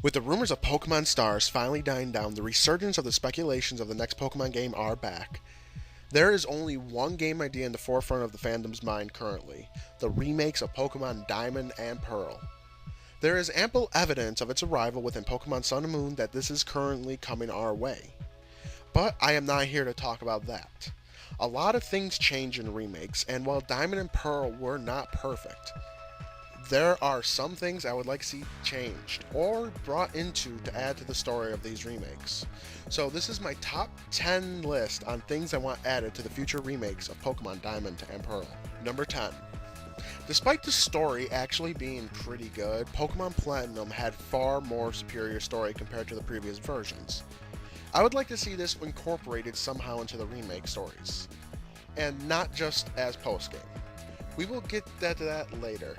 With the rumors of Pokemon Stars finally dying down, the resurgence of the speculations of the next Pokemon game are back. There is only one game idea in the forefront of the fandom's mind currently: the remakes of Pokemon Diamond and Pearl. There is ample evidence of its arrival within Pokemon Sun and Moon that this is currently coming our way. But I am not here to talk about that. A lot of things change in remakes, and while Diamond and Pearl were not perfect, there are some things I would like to see changed or brought into to add to the story of these remakes. So this is my top 10 list on things I want added to the future remakes of Pokemon Diamond and Pearl. Number 10. Despite the story actually being pretty good, Pokemon Platinum had far more superior story compared to the previous versions. I would like to see this incorporated somehow into the remake stories, and not just as post-game. We will get to that later,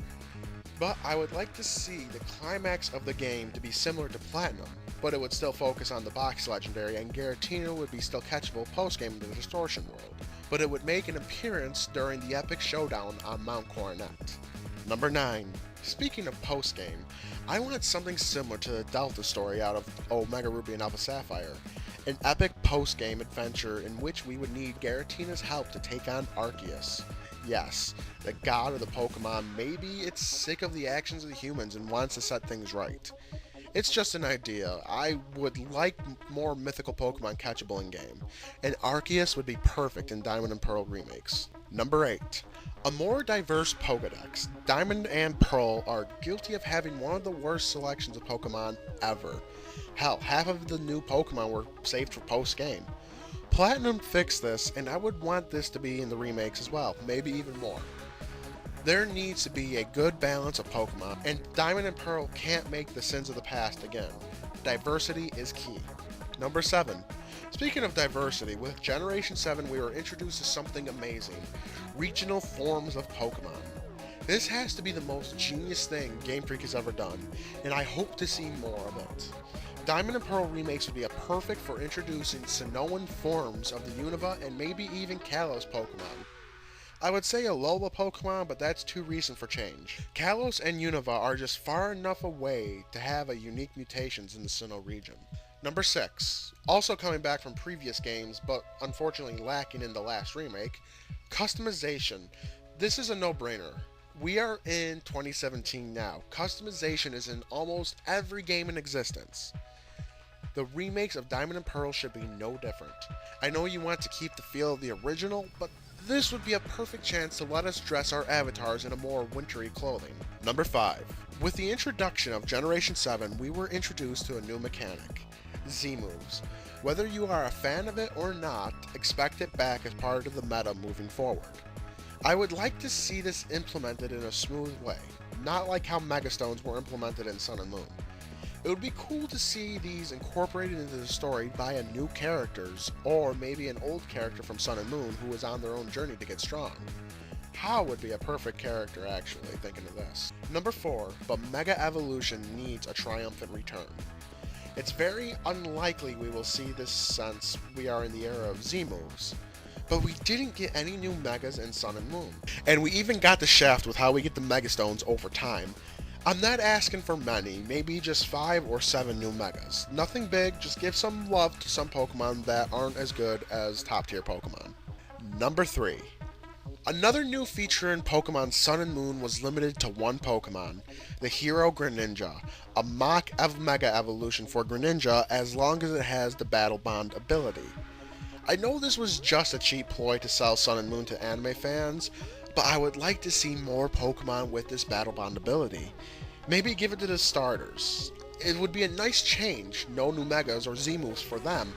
but I would like to see the climax of the game to be similar to Platinum, but it would still focus on the box legendary, and Giratina would be still catchable post-game in the Distortion world, but it would make an appearance during the epic showdown on Mount Coronet. Number 9. Speaking of post-game, I wanted something similar to the Delta story out of Omega Ruby and Alpha Sapphire. An epic post-game adventure in which we would need Giratina's help to take on Arceus. Yes, the god of the Pokemon. Maybe it's sick of the actions of the humans and wants to set things right. It's just an idea. I would like more mythical Pokemon catchable in game, and Arceus would be perfect in Diamond and Pearl remakes. Number 8. A more diverse Pokedex. Diamond and Pearl are guilty of having one of the worst selections of Pokemon ever. Hell, half of the new Pokemon were saved for post-game. Platinum fixed this, and I would want this to be in the remakes as well, maybe even more. There needs to be a good balance of Pokemon, and Diamond and Pearl can't make the sins of the past again. Diversity is key. Number 7. Speaking of diversity, with Generation 7 we were introduced to something amazing: regional forms of Pokemon. This has to be the most genius thing Game Freak has ever done, and I hope to see more of it. Diamond and Pearl remakes would be a perfect for introducing Sinnohan forms of the Unova and maybe even Kalos Pokemon. I would say Alola Pokemon, but that's too recent for change. Kalos and Unova are just far enough away to have a unique mutations in the Sinnoh region. Number 6. Also coming back from previous games, but unfortunately lacking in the last remake, customization. This is a no-brainer. We are in 2017 now. Customization is in almost every game in existence. The remakes of Diamond and Pearl should be no different. I know you want to keep the feel of the original, but this would be a perfect chance to let us dress our avatars in a more wintry clothing. Number 5. With the introduction of Generation 7, we were introduced to a new mechanic: Z-moves. Whether you are a fan of it or not, expect it back as part of the meta moving forward. I would like to see this implemented in a smooth way, not like how Megastones were implemented in Sun and Moon. It would be cool to see these incorporated into the story via new characters, or maybe an old character from Sun and Moon who was on their own journey to get strong. How would be a perfect character, actually, thinking of this. Number 4, but Mega Evolution needs a triumphant return. It's very unlikely we will see this since we are in the era of Z-moves. But we didn't get any new Megas in Sun and Moon. And we even got the shaft with how we get the Megastones over time. I'm not asking for many, maybe just 5 or 7 new Megas. Nothing big, just give some love to some Pokemon that aren't as good as top tier Pokemon. Number 3. Another new feature in Pokemon Sun and Moon was limited to one Pokemon, the Hero Greninja, a mock Mega Evolution for Greninja as long as it has the Battle Bond ability. I know this was just a cheap ploy to sell Sun and Moon to anime fans, but I would like to see more Pokemon with this Battle Bond ability. Maybe give it to the starters. It would be a nice change, no new Megas or Z-moves for them,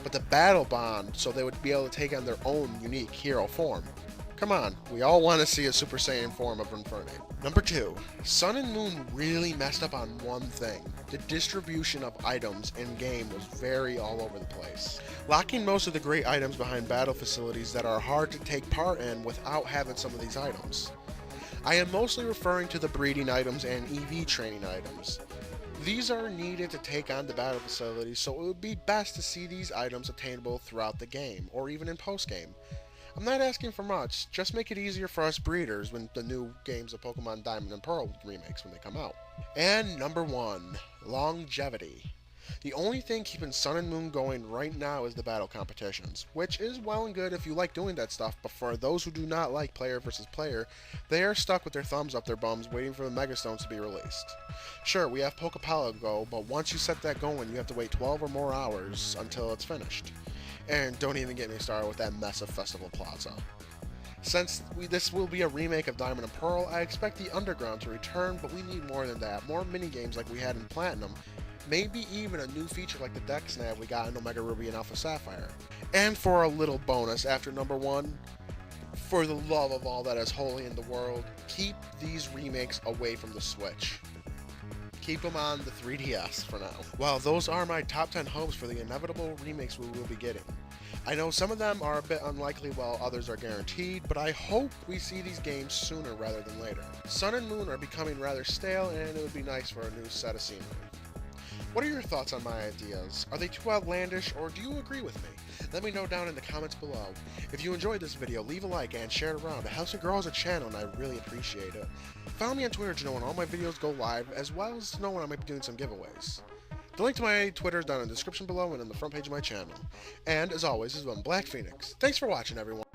but the Battle Bond so they would be able to take on their own unique hero form. Come on, we all want to see a Super Saiyan form of Infernape. Number 2. Sun and Moon really messed up on one thing. The distribution of items in-game was very all over the place, locking most of the great items behind battle facilities that are hard to take part in without having some of these items. I am mostly referring to the breeding items and EV training items. These are needed to take on the battle facilities, so it would be best to see these items attainable throughout the game, or even in post-game. I'm not asking for much, just make it easier for us breeders when the new games of Pokemon Diamond and Pearl remakes when they come out. And number 1, longevity. The only thing keeping Sun and Moon going right now is the battle competitions, which is well and good if you like doing that stuff, but for those who do not like player versus player, they are stuck with their thumbs up their bums waiting for the Megastones to be released. Sure, we have Pokepalago, but once you set that going, you have to wait 12 or more hours until it's finished. And don't even get me started with that mess of Festival Plaza. Since this will be a remake of Diamond and Pearl, I expect the Underground to return, but we need more than that. More minigames like we had in Platinum, maybe even a new feature like the Deck Snap we got in Omega Ruby and Alpha Sapphire. And for a little bonus after number 1, for the love of all that is holy in the world, keep these remakes away from the Switch. Keep them on the 3DS for now. Well, those are my top 10 hopes for the inevitable remakes we will be getting. I know some of them are a bit unlikely while others are guaranteed, but I hope we see these games sooner rather than later. Sun and Moon are becoming rather stale, and it would be nice for a new set of scenery. What are your thoughts on my ideas? Are they too outlandish, or do you agree with me? Let me know down in the comments below. If you enjoyed this video, leave a like and share it around. It helps me grow as a channel, and I really appreciate it. Follow me on Twitter to know when all my videos go live, as well as to know when I might be doing some giveaways. The link to my Twitter is down in the description below and in the front page of my channel. And, as always, this has been Black Phoenix. Thanks for watching, everyone.